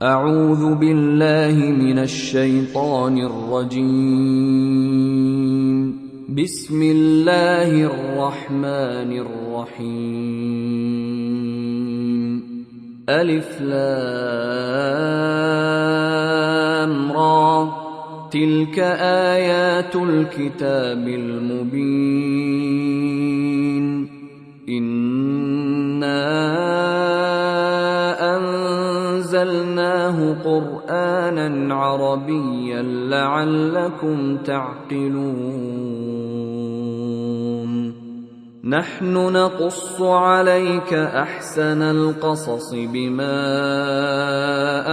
أعوذ بالله من الشيطان الرجيم. بسم الله الرحمن الرحيم. ألف لام را، تلك آيات الكتاب المبين. إنا أنزلناه قرآنا عربيا لعلكم تعقلون. نحن نقص عليك أحسن القصص بما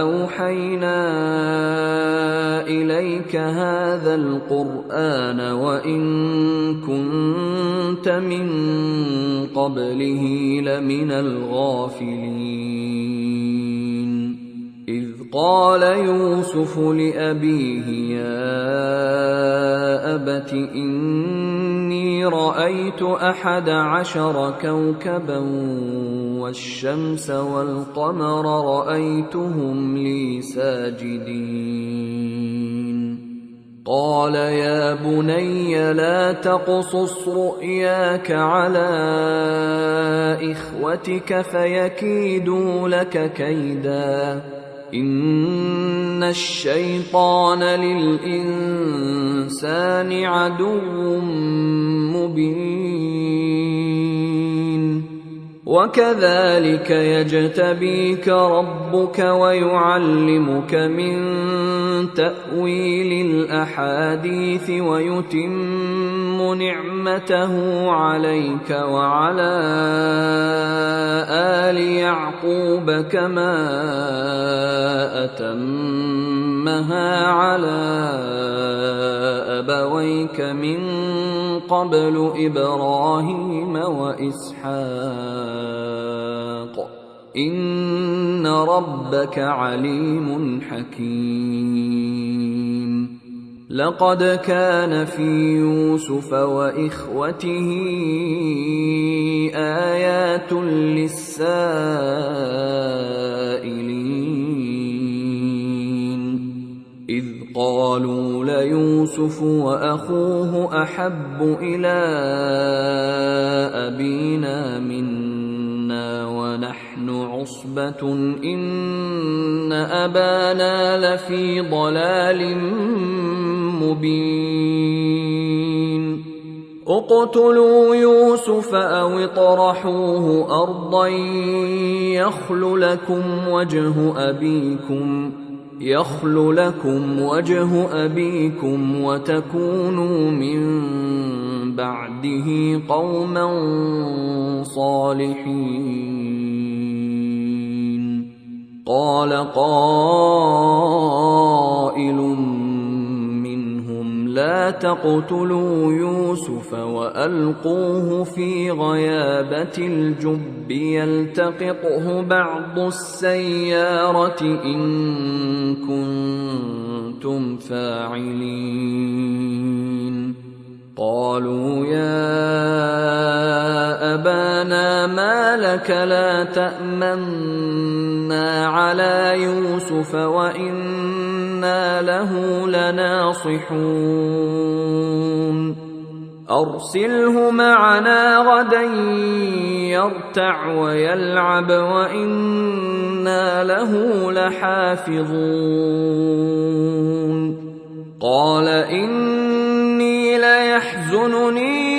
أوحينا إليك هذا القرآن وإن كنت من قبله لمن الغافلين. إذ قال يوسف لأبيه يا أبت إني رأيت 11 كوكبا والشمس والقمر رأيتهم لي ساجدين. قال يا بني لا تقصص رؤياك على إخوتك فيكيدوا لك كيدا، إن الشيطان للإنسان عدو مبين. وكذلك يجتبيك ربك ويعلمك من تأويل الأحاديث ويتم نعمته عليك وعلى آل يعقوب كما أتمها على أبويك من قبل إبراهيم وإسحاق، إن ربك عليم حكيم. لقد كان في يوسف وإخوته آيات للسائلين، إذ قالوا ليوسف وأخوه أحب إلى أبينا منا ونحن عصبة إن أبانا لفي ضلال مبين. اقتلوا يوسف أو اطرحوه أرضا يخل لكم وجه أبيكم وتكونوا من بعده قوما صالحين. قال قائل منهم لا تقتلوا يوسف وألقوه في غيابة الجب يلتقطه بعض السيارة إن كنتم فاعلين. قالوا يا أبانا ما لك لا تأمنا على يوسف وإنا له لناصحون. أرسله معنا غدا يرتع ويلعب وإنا له لحافظون. قال إني ليحزنني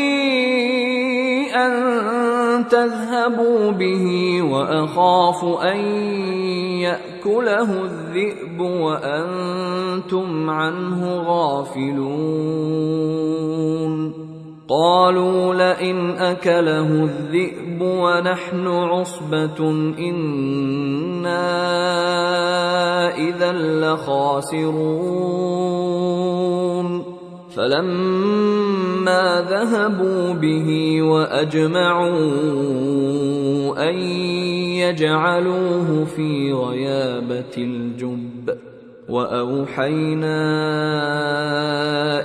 أن تذهبوا به وأخاف أن يأكله الذئب وأنتم عنه غافلون. قالوا لئن أكله الذئب ونحن عصبة إنا إذا لخاسرون. فلما ذهبوا به وأجمعوا أن يجعلوه في غيابة الجب وأوحينا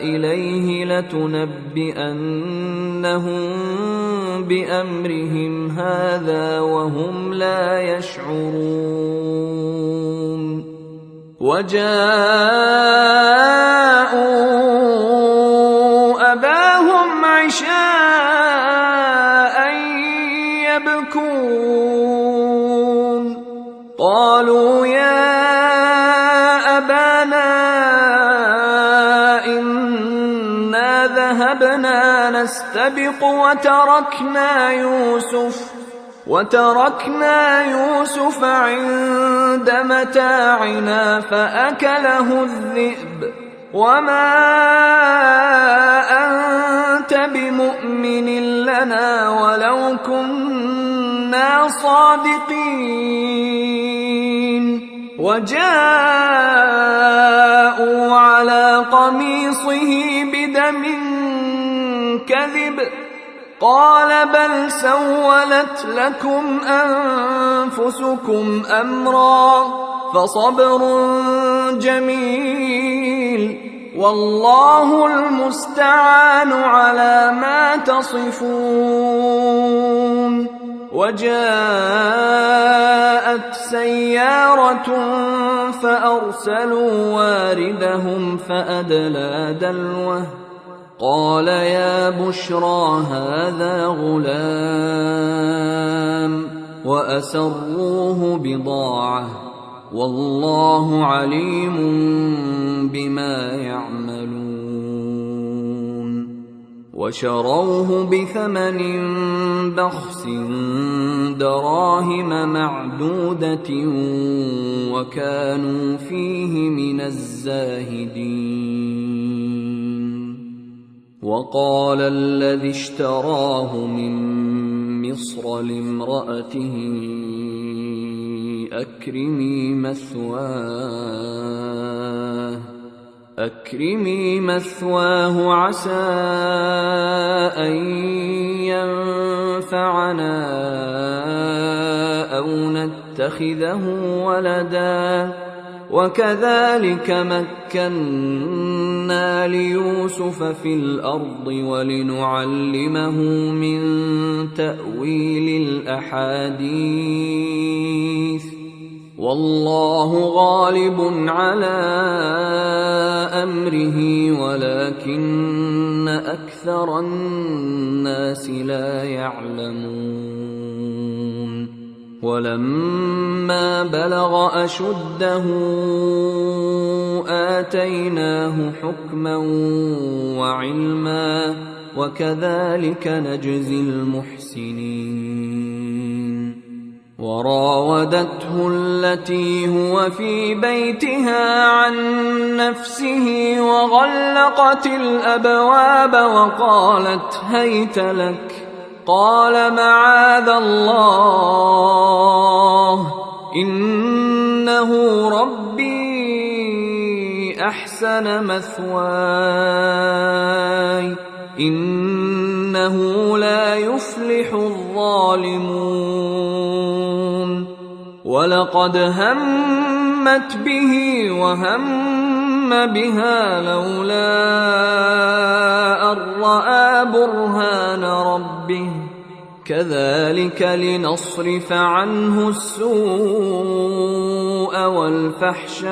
إليه لتنبئنهم بأمرهم هذا وهم لا يشعرون وجاءوا أباهم عشاء يبكون قالوا يا أبانا إنا ذهبنا نستبق وتركنا يوسف عند متاعنا فأكله الذئب وما أنت بمؤمن لنا ولو كنا صادقين وجاءوا على قميصه بدم كذب قال بل سولت لكم أنفسكم أمرا فصبر جميل والله المستعان على ما تصفون. وجاءت سيارة فأرسلوا واردهم فأدلى دلوه قال يا بشرى هذا غلام وأسروه بضاعة والله عليم بما يعملون. وشروه بثمن بخس دراهم معدودة وكانوا فيه من الزاهدين. وقال الذي اشتراه من مصر لامرأته أكرمي مثواه عسى أن ينفعنا أو نتخذه ولدا وكذلك مكنا ليوسف في الأرض ولنعلمه من تأويل الأحاديث والله غالب على أمره ولكن أكثر الناس لا يعلمون. ولما بلغ أشده آتيناه حكما وعلما وكذلك نجزي المحسنين. وراودته التي هو في بيتها عن نفسه وغلقت الأبواب وقالت هيت لك قال معاذ الله إنه ربي أحسن مثواي إنه لا يفلح الظالمون. ولقد همت به وهم بها لولا أن رأى برهان ربه كذلك لنصرف عنه السوء والفحشاء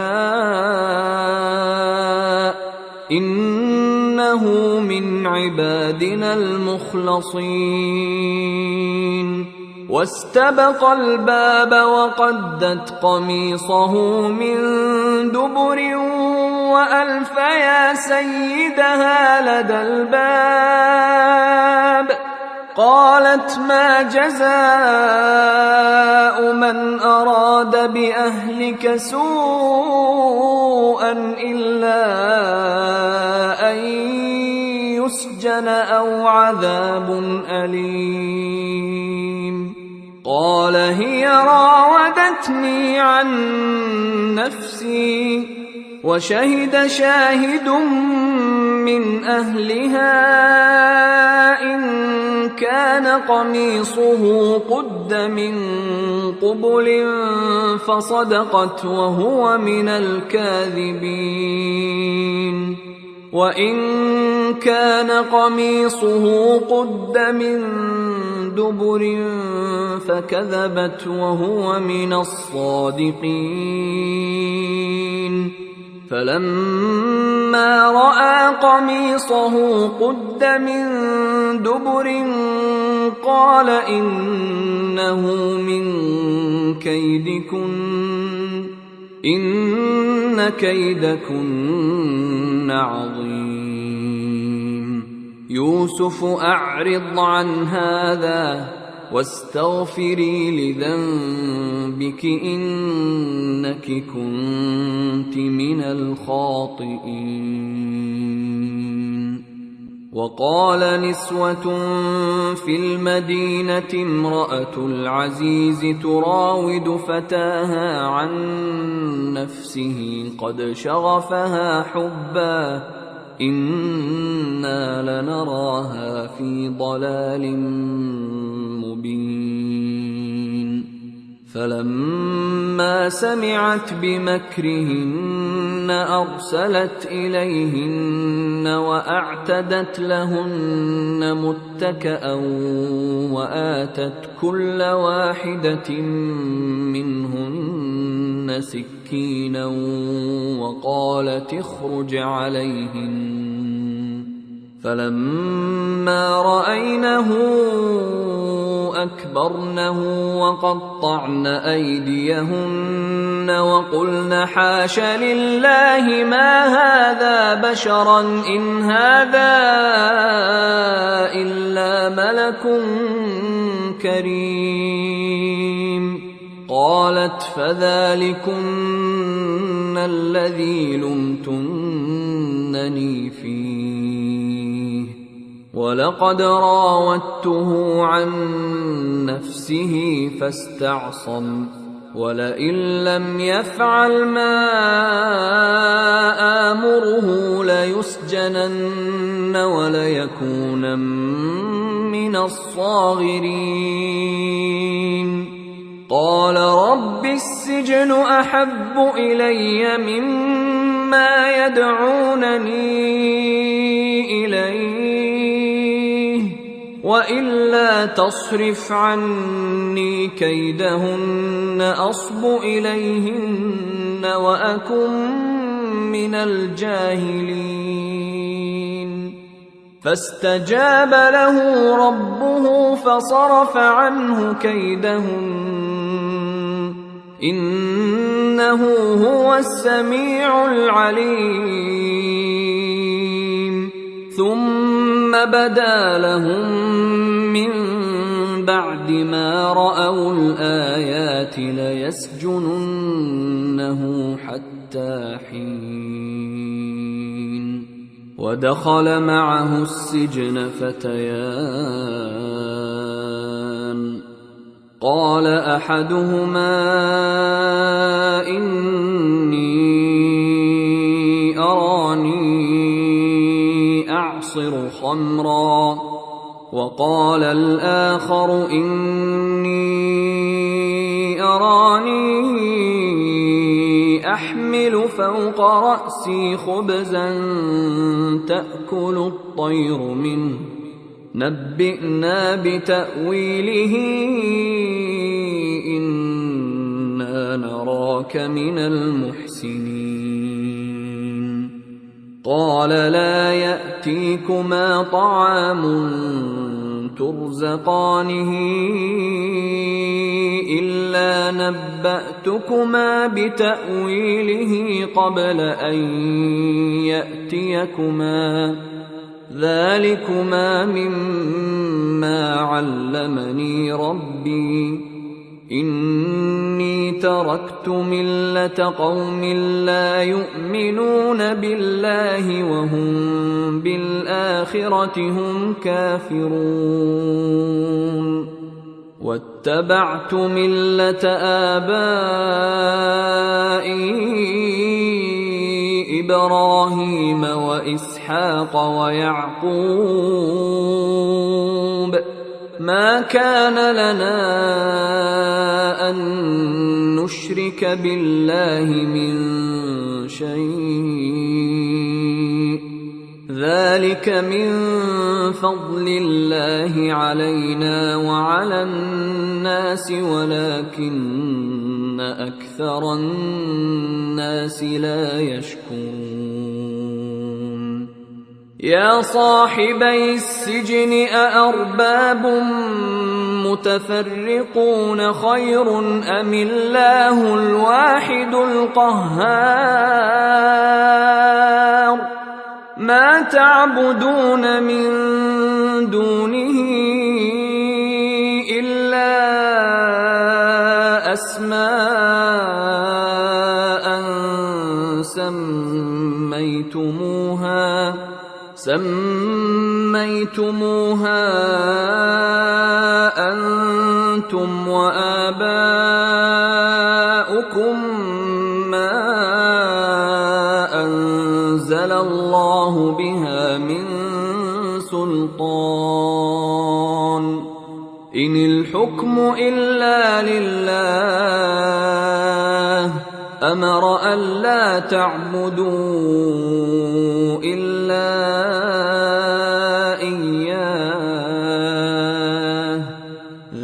إنه من عبادنا المخلصين. واستبق الباب وقدت قميصه من دبر وألف يا سيدها لدى الباب قالت ما جزاء من أراد بأهلك سوءا إلا أن يسجن أو عذاب أليم. قال هي راودتني عن نفسي وشهد شاهد من أهلها إن كان قميصه قد من قبل فصدقت وهو من الكاذبين وإن كان قميصه قد من دبر فكذبت وهو من الصادقين فلما رأى قميصه قد من دبر قال إنه من كيدكن إن كيدكن عظيم يوسف أعرض عن هذا واستغفري لذنبك إنك كنت من الخاطئين وقال نسوة في المدينة امرأة العزيز تراود فتاها عن نفسه قد شغفها حبا إنا لنراها في ضلال مبين فلما سمعت بمكرهن أرسلت إليهن وأعتدت لهن متكأ وآتت كل واحدة منهن سكينا وقالت اخرج عليهن فلما رأينه أكبرنه وقطعن أيديهن وقلن حاش لله ما هذا بشرا إن هذا إلا ملك كريم قالت فذلكن الذي لمتنني فيه ولقد راودته عن نفسه فاستعصم ولئن لم يفعل ما آمره ليسجنن وليكونن من الصاغرين قال رب السجن أحب إلي مما يدعونني إليه وإلا تصرف عني كيدهن أصب إليهن وأكن من الجاهلين فاستجاب له ربه فصرف عنه كيدهن إنه هو السميع العليم ثم بدا لهم من بعد ما رأوا الآيات ليسجننه حتى حين ودخل معه السجن فتيان قال أحدهما إني أراني أعصر خمرا وقال الآخر إني أراني أحمل فوق رأسي خبزا تأكل الطير منه نبئنا بتأويله إنا نراك من المحسنين قال لا يأتيكما طعام ترزقانه إلا نبأتكما بتأويله قبل أن يأتيكما ذلكما مما علمني ربي إني تركت ملة قوم لا يؤمنون بالله وهم بالآخرة هم كافرون واتبعت ملة آبائي إبراهيم وإسحاق ويعقوب ما كان لنا أن نشرك بالله من شيء ذلك من فضل الله علينا وعلى الناس ولكن أكثر الناس لا يشكرون يا صاحبي السجن أأرباب متفرقون خير أم الله الواحد القهار ما تعبدون من دونه إلا أسماء سميتموها أنتم وآباؤكم ما أنزل الله بها من سلطان إن الحكم إلا لله أمر ألا تعبدوا إلا إياه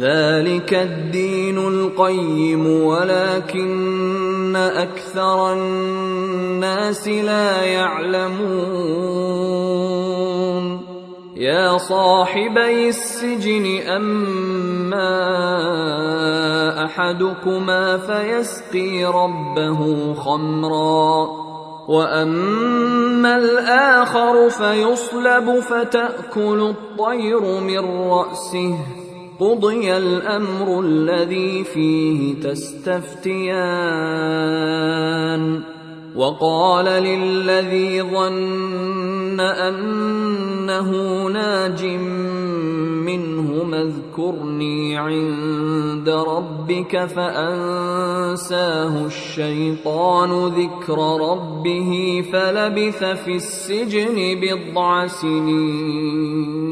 ذلك الدين القيم ولكن أكثر الناس لا يعلمون يا صاحبي السجن أما أحدكما فيسقي ربه خمرا وأما الآخر فيصلب فتأكل الطير من رأسه قضي الأمر الذي فيه تستفتيان وقال للذي ظن أنه ناج منهما اذكرني عند ربك فأنساه الشيطان ذكر ربه فلبث في السجن 9 سنين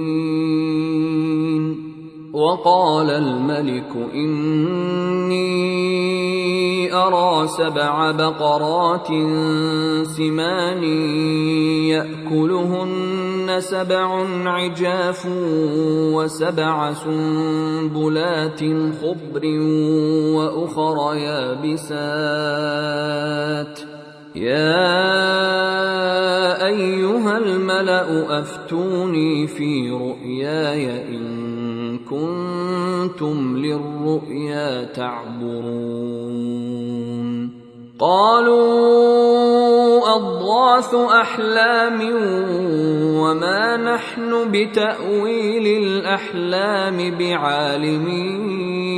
وقال الملك إني أرى 7 بقرات سمان يأكلهن 7 عجاف و7 سنبلات خضر وأخر يابسات يا أيها الملأ أفتوني في رؤياي إن كنتم للرؤيا تعبرون قالوا أضغاث أحلام وما نحن بتأويل الأحلام بعالمين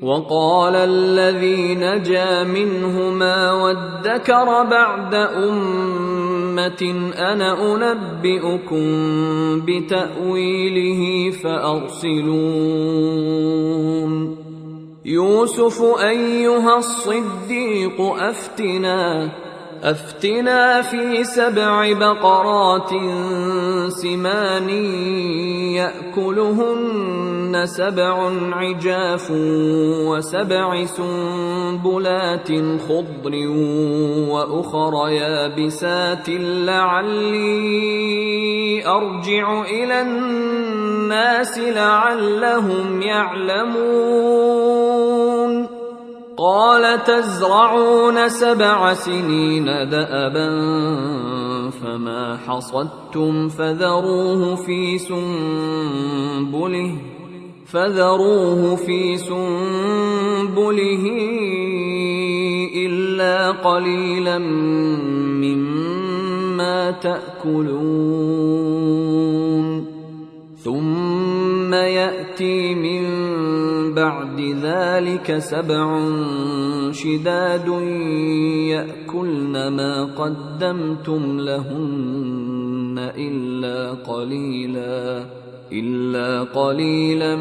وقال الذي نجا منهما وادكر بعد أمة أنا أنبئكم بتأويله فأرسلون يوسف أيها الصديق أفتنا في 7 بقرات سمان يأكلهن 7 عجاف و7 سنبلات خضر وأخر يابسات لعلي أرجع إلى الناس لعلهم يعلمون قال تزرعون 7 سنين دأبا فما حصدتم فذروه في سنبله إلا قليلا مما تأكلون ثم يأتي من بعد ذلك 7 شداد يأكلن ما قدمتم لهن إلا قليلا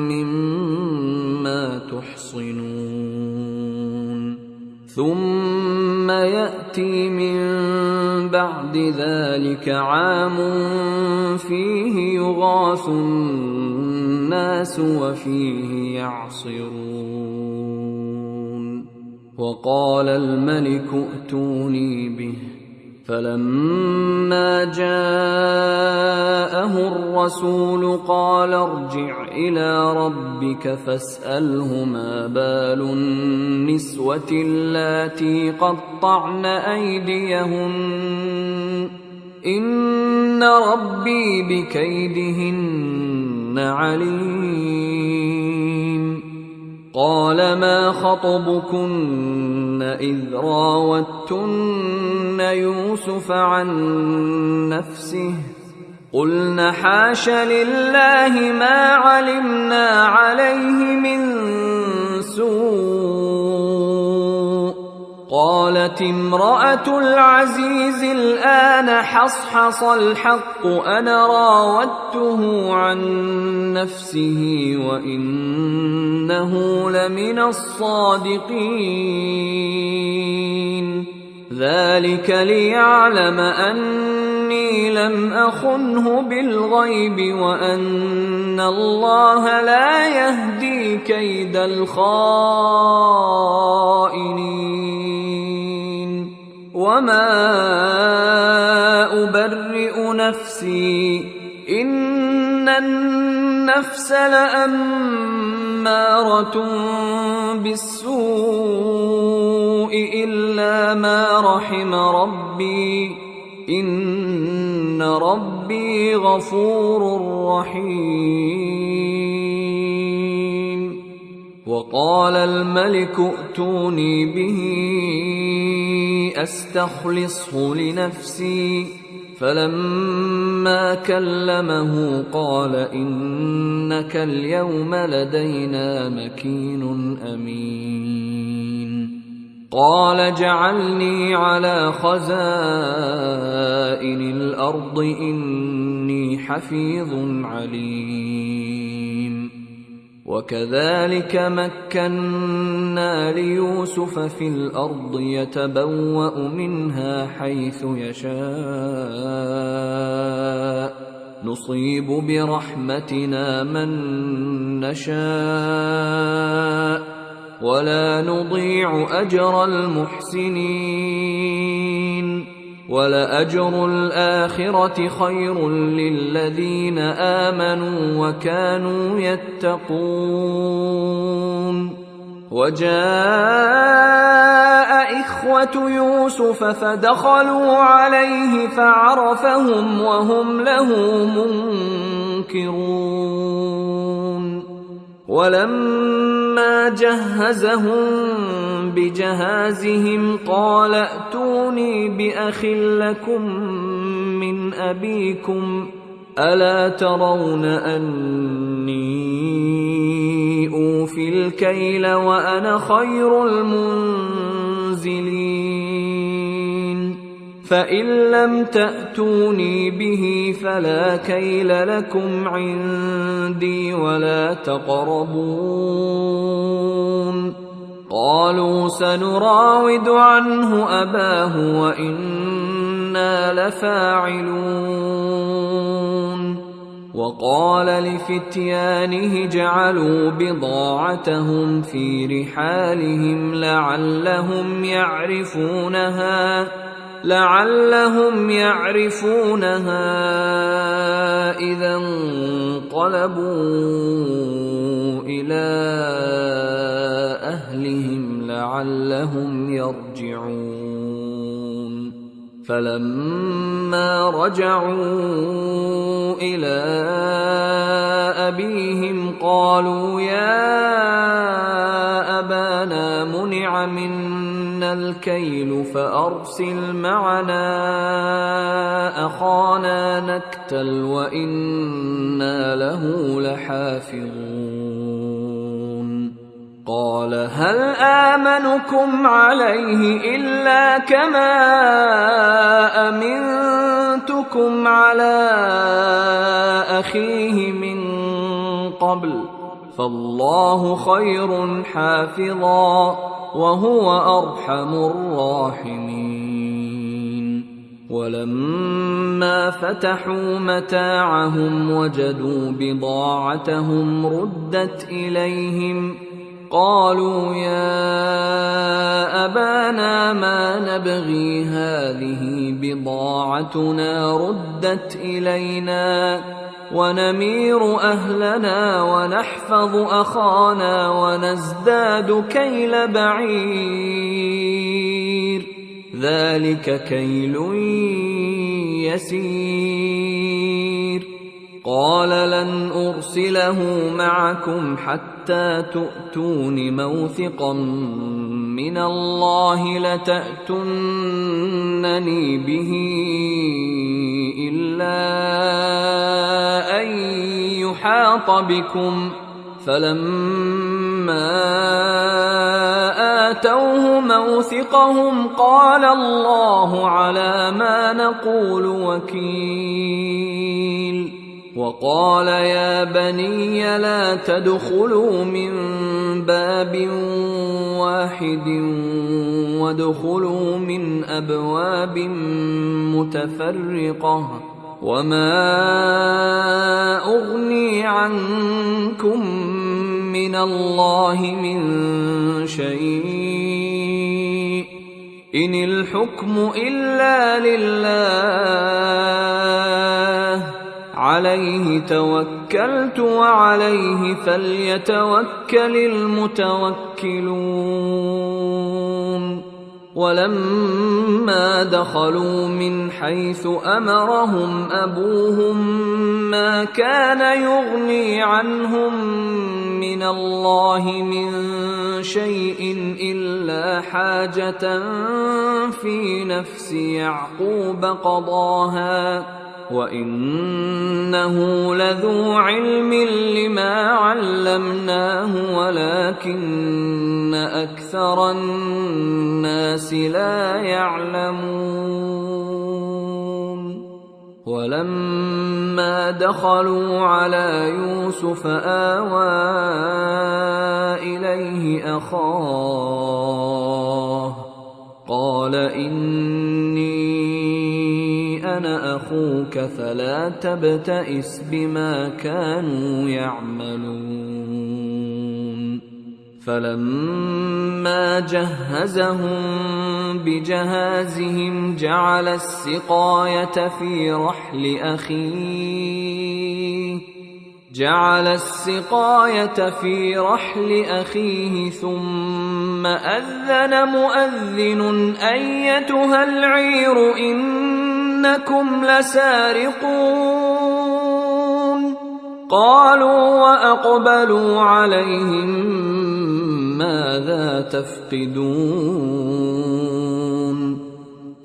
مما تحصنون ثم يأتي من بعد ذلك عام فيه يغاث الناس وفيه يعصرون وقال الملك ائتوني به فلما جاءه الرسول قال ارجع إلى ربك فاسأله ما بال النسوة اللاتي قطعن أيديهن إن ربي بكيدهن عليم. قال ما خطبكن إذ راوتن يوسف عن نفسه قلن حاش لله ما علمنا عليه من سوء. قالت امرأة العزيز الآن حصحص الحق أنا راودته عن نفسه وإنه لمن الصادقين. ذلك ليعلم أني لم أخنه بالغيب وأن الله لا يهدي كيد الخائنين. وما أبرئ نفسي إن النفس لأمارة بالسوء إلا ما رحم ربي إن ربي غفور رحيم. وقال الملك ائتوني به أستخلصه لنفسي فلما كلمه قال إنك اليوم لدينا مكين أمين. قال جعلني على خزائن الأرض إني حفيظ عليم. وكذلك مكنا ليوسف في الأرض يتبوأ منها حيث يشاء نصيب برحمتنا من نشاء ولا نضيع أجر المحسنين. ولأجر الآخرة خير للذين آمنوا وكانوا يتقون. وجاء إخوة يوسف فدخلوا عليه فعرفهم وهم له منكرون. ولما جهزهم بجهازهم قال ائتوني بأخ لكم من أبيكم ألا ترون أني أوفي الكيل وأنا خير المنزلين. فإن لم تأتوني به فلا كيل لكم عندي ولا تقربون. قالوا سنراود عنه أباه وإنا لفاعلون. وقال لفتيانه جعلوا بضاعتهم في رحالهم لعلهم يعرفونها إذا انقلبوا إلى أهلهم لعلهم يرجعون. فلما رجعوا إلى أبيهم قالوا يا أبانا منع منا الكيل فأرسل معنا أخانا نكتل وإنا له لحافظون. قال هل آمنكم عليه إلا كما أمنتكم على أخيه من قبل فالله خير حافظا وهو أرحم الراحمين. ولما فتحوا متاعهم وجدوا بضاعتهم ردت إليهم قالوا يا أبانا ما نبغي هذه بضاعتنا ردت إلينا ونمير أهلنا ونحفظ أخانا ونزداد كيل بعير ذلك كيل يسير قال لن أرسله معكم حتى تؤتون موثقا من الله لتأتونني به إلا أن يحاط بكم فلما آتوه موثقهم قال الله على ما نقول وكيل وقال يا بني لا تدخلوا من باب واحد وادخلوا من أبواب متفرقة وما أغني عنكم من الله من شيء إن الحكم إلا لله عليه توكلت وعليه فليتوكل المتوكلون ولما دخلوا من حيث أمرهم أبوهم ما كان يغني عنهم من الله من شيء إلا حاجة في نفس يعقوب قضاها وإنه لذو علم لما علمناه ولكن أكثر الناس لا يعلمون ولما دخلوا على يوسف آوى إليه أخاه قال إني أنا أخوك فلا تبتئس بما كانوا يعملون فلما جهزهم بجهازهم جعل السقاية في رحل أخيه ثم أذن مؤذن أيتها العير إنكم لسارقون قالوا وأقبلوا عليهم ماذا تفقدون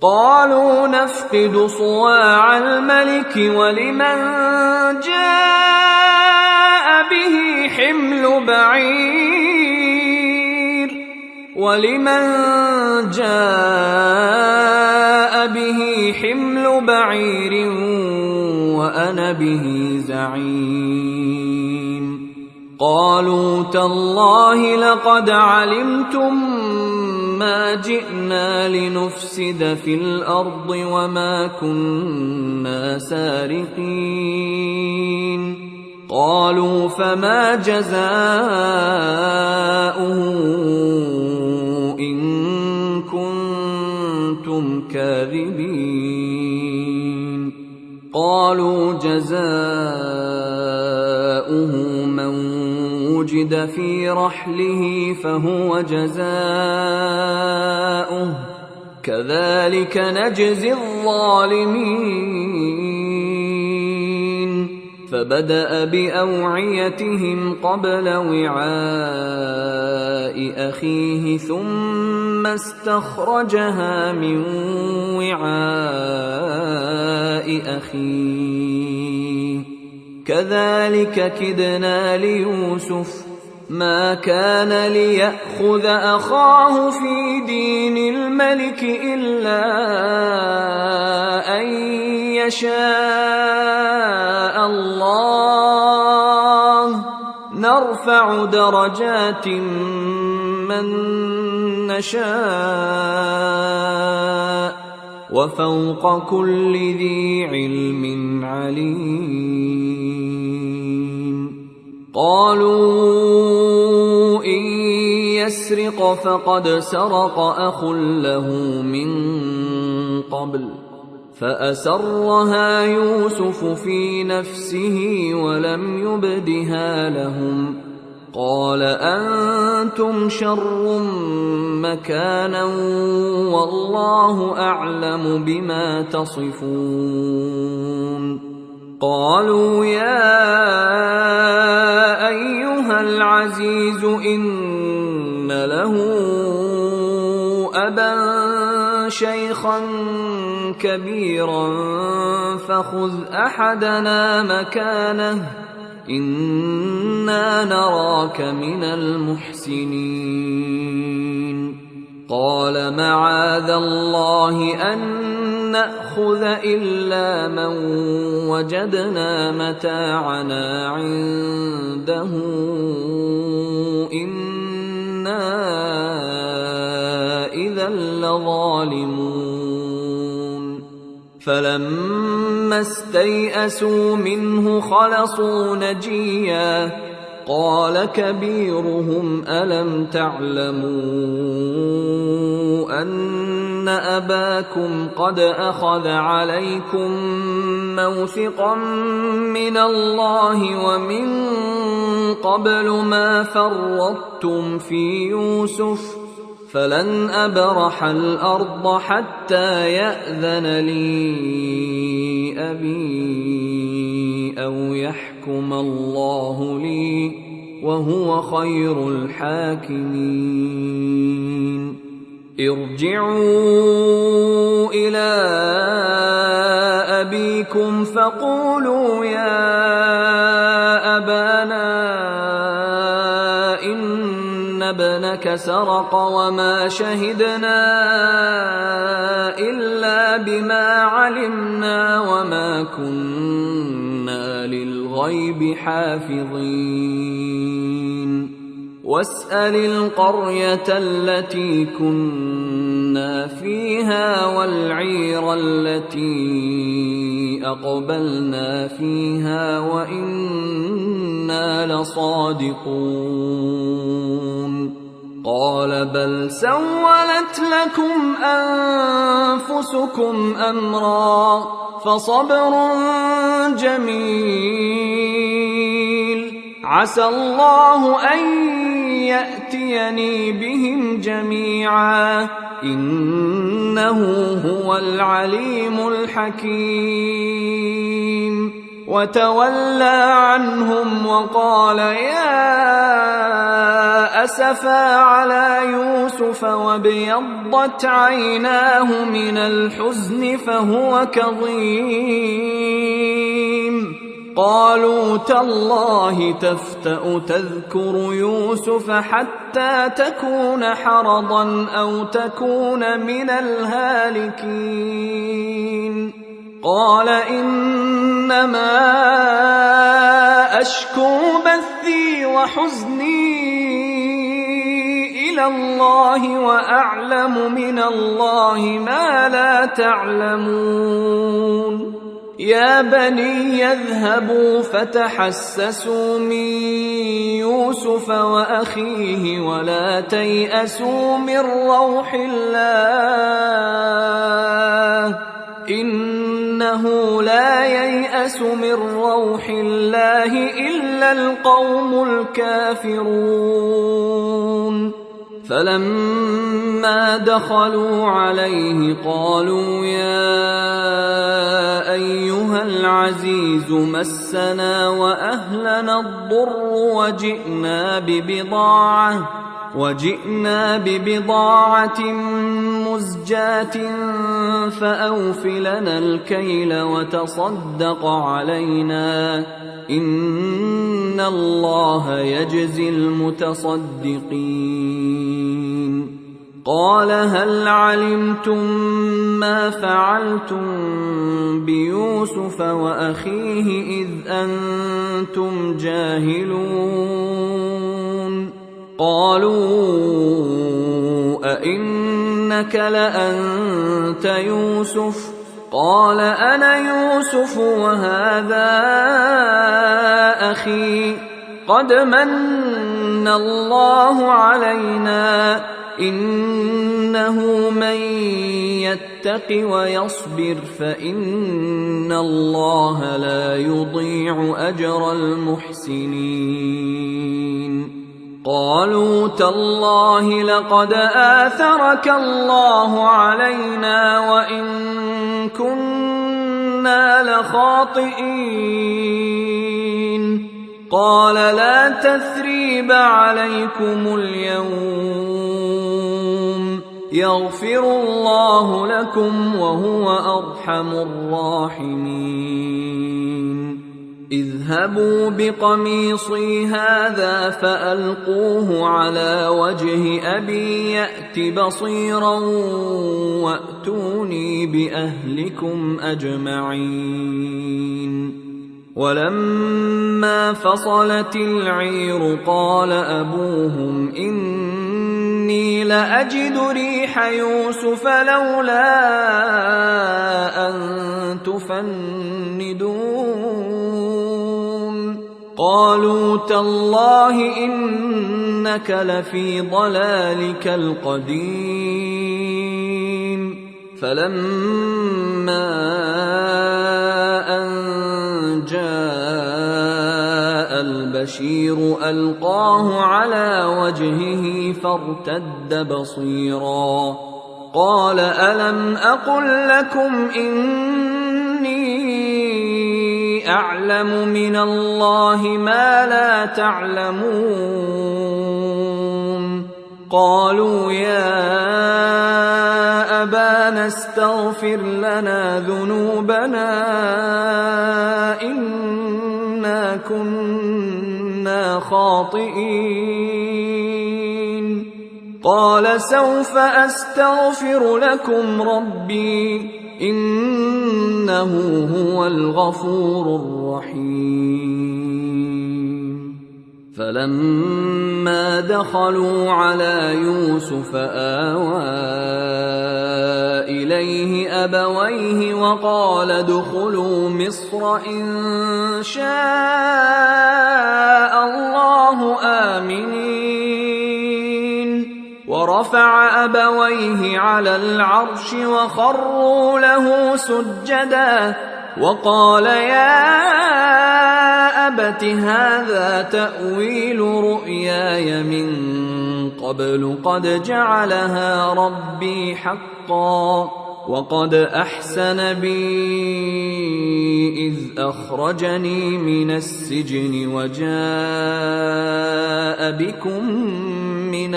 قالوا نفقد صواع الملك ولمن جاء به حمل بعير وأنا به زعيم قالوا تالله لقد علمتم ما جئنا لنفسد في الأرض وما كنا سارقين قالوا فما جزاؤه إن كنتم كاذبين قالوا جزاؤه من وجد في رحله فهو جزاؤه كذلك نجزي الظالمين فبدأ بأوعيتهم قبل وعاء أخيه ثم استخرجها من وعاء أخيه كذلك كدنا ليوسف ما كان ليأخذ أخاه في دين الملك إلا أن يشاء الله نرفع درجات من نشاء وفوق كل ذي علم عليم قالوا إن يسرق فقد سرق أخ له من قبل فأسرها يوسف في نفسه ولم يبدها لهم قال أنتم شر مكانا والله أعلم بما تصفون قالوا يا أيها العزيز إن له أبا شيخا كبيرا فخذ أحدنا مكانه إنا نراك من المحسنين قال معاذ الله أن نأخذ إلا من وجدنا متاعنا عنده إنا إذا لظالمون فلما استيئسوا منه خلصوا نجيا قال كبيرهم ألم تعلموا أن أباكم قد أخذ عليكم موثقا من الله ومن قبل ما فرطتم في يوسف فلن أبرح الأرض حتى يأذن لي أبي أو يحكم الله لي وهو خير الحاكمين ارجعوا إلى أبيكم فقولوا يا أبانا إن ابنك سرق وما شهدنا إلا بما علمنا وما كنا للغيب حافظين واسأل القرية التي كنا فيها والعير التي أقبلنا فيها وإنا لصادقون قال بل سولت لكم أنفسكم أمرا فصبر جميل عسى الله أن يأتيني بهم جميعا إنه هو العليم الحكيم وتولى عنهم وقال يا أسفا على يوسف وابيضت عيناه من الحزن فهو كظيم قالوا تالله تفتأ تذكر يوسف حتى تكون حرضا أو تكون من الهالكين قال إنما أشكو بثي وحزني إلى الله وأعلم من الله ما لا تعلمون يا بني يذهبوا فتحسسوا من يوسف وأخيه ولا تيأسوا من روح الله إنه لا ييأس من روح الله إلا القوم الكافرون فلما دخلوا عليه قالوا يا أيها العزيز مسنا وأهلنا الضر وجئنا ببضاعة مزجاة فأوف لنا الكيل وتصدق علينا إن الله يجزي المتصدقين قال هل علمتم ما فعلتم بيوسف وأخيه إذ أنتم جاهلون قالوا أئنك لأنت يوسف قال أنا يوسف وهذا أخي قد من الله علينا إنه إنه من يتق ويصبر فإن الله لا يضيع أجر المحسنين. قالوا تالله لقد آثرك الله علينا وإن كنا لخاطئين. قال لا تثريب عليكم اليوم يغفر الله لكم وهو أرحم الراحمين. اذهبوا بقميصي هذا فألقوه على وجه أبي يأت بصيرا وأتوني بأهلكم أجمعين. ولما فصلت العير قال أبوهم إني لأجد ريح يوسف لولا أن تفندون. قالوا تالله إنك لفي ضلالك القديم. فلما أن جاء البشير ألقاه على وجهه فارتد بصيرا. قال ألم أقل لكم إني أعلم من الله ما لا تعلمون. قالوا يا أبانا استغفر لنا ذنوبنا إنا كنا خاطئين. قال سوف أستغفر لكم ربي إنه هو الغفور الرحيم. فلما دخلوا على يوسف آوى إليه أبويه وقال ادخلوا مصر إن شاء الله آمنين. ورفع أبويه على العرش وخروا له سجدا وقال يا أبت هذا تأويل رؤياي من قبل قد جعلها ربي حقا وقد أحسن بي إذ أخرجني من السجن وجاء بكم من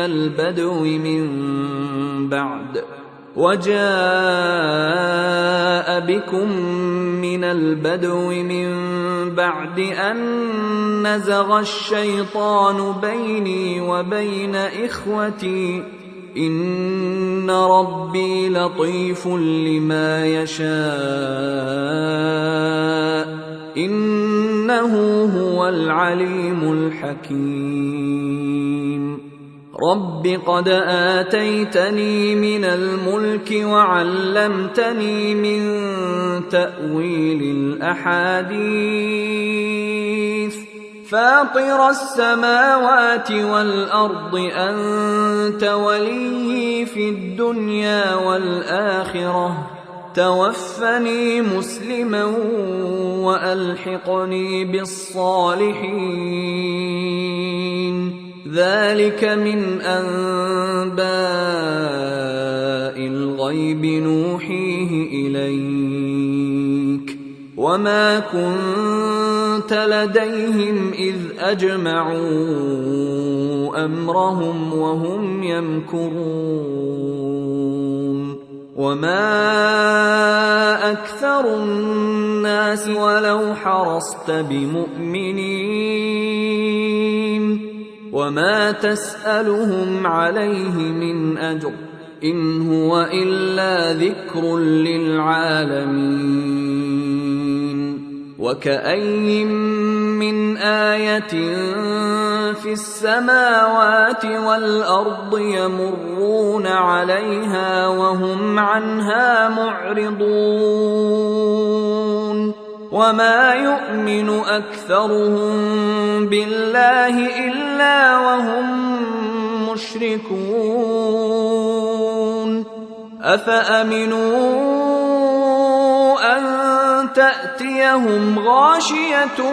البدو من بعد أن نزغ الشيطان بيني وبين إخوتي إن ربي لطيف لما يشاء إنه هو العليم الحكيم. رب قد آتيتني من الملك وعلمتني من تأويل الأحاديث فاطر السماوات والأرض أنت وليي في الدنيا والآخرة توفني مسلما وألحقني بالصالحين. ذلك من أنباء الغيب نوحيه إليك وما كنت لديهم إذ أجمعوا أمرهم وهم يمكرون. وما أكثر الناس ولو حرصت بمؤمنين وما تسألهم عليه من أجر إن هو إلا ذكر للعالمين. وكأي من آية في السماوات والأرض يمرون عليها وهم عنها معرضون وما يؤمن أكثرهم بالله إلا وهم مشركون. أفأمنوا أن تأتيهم غاشية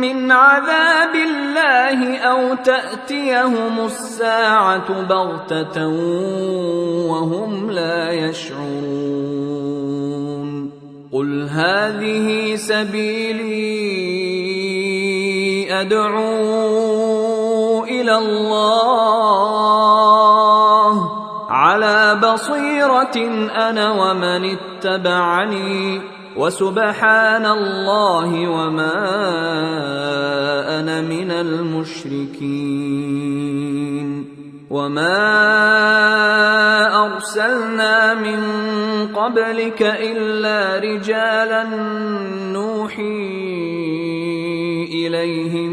من عذاب الله أو تأتيهم الساعة بغتة وهم لا يشعرون قل هذه سبيلي أدعو إلى الله على بصيرة أنا ومن اتبعني وسبحان الله وما أنا من المشركين وما أرسلنا من قبلك إلا رجالا نوحي إليهم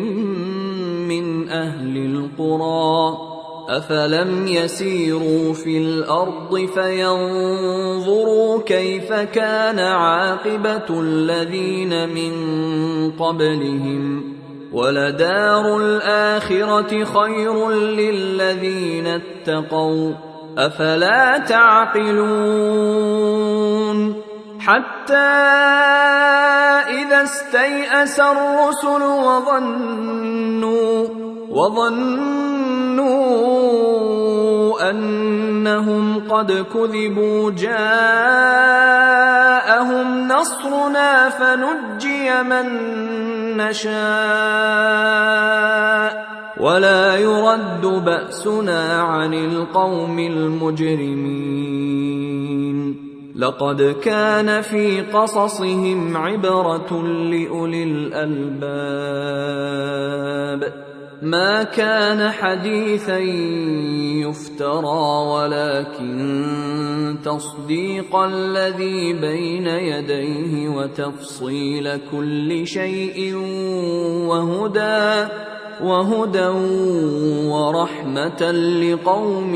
من أهل القرى أفلم يسيروا في الأرض فينظروا كيف كان عاقبة الذين من قبلهم ولدار الآخرة خير للذين اتقوا أفلا تعقلون حتى إذا استيأس الرسل وظنوا أنهم قد كذبوا جاءهم نصرنا فنجي من نشاء ولا يرد بأسنا عن القوم المجرمين لقد كان في قصصهم عبرة لأولي الألباب ما كان حديثا يفترى ولكن تصديق الذي بين يديه وتفصيل كل شيء وهدى ورحمة لقوم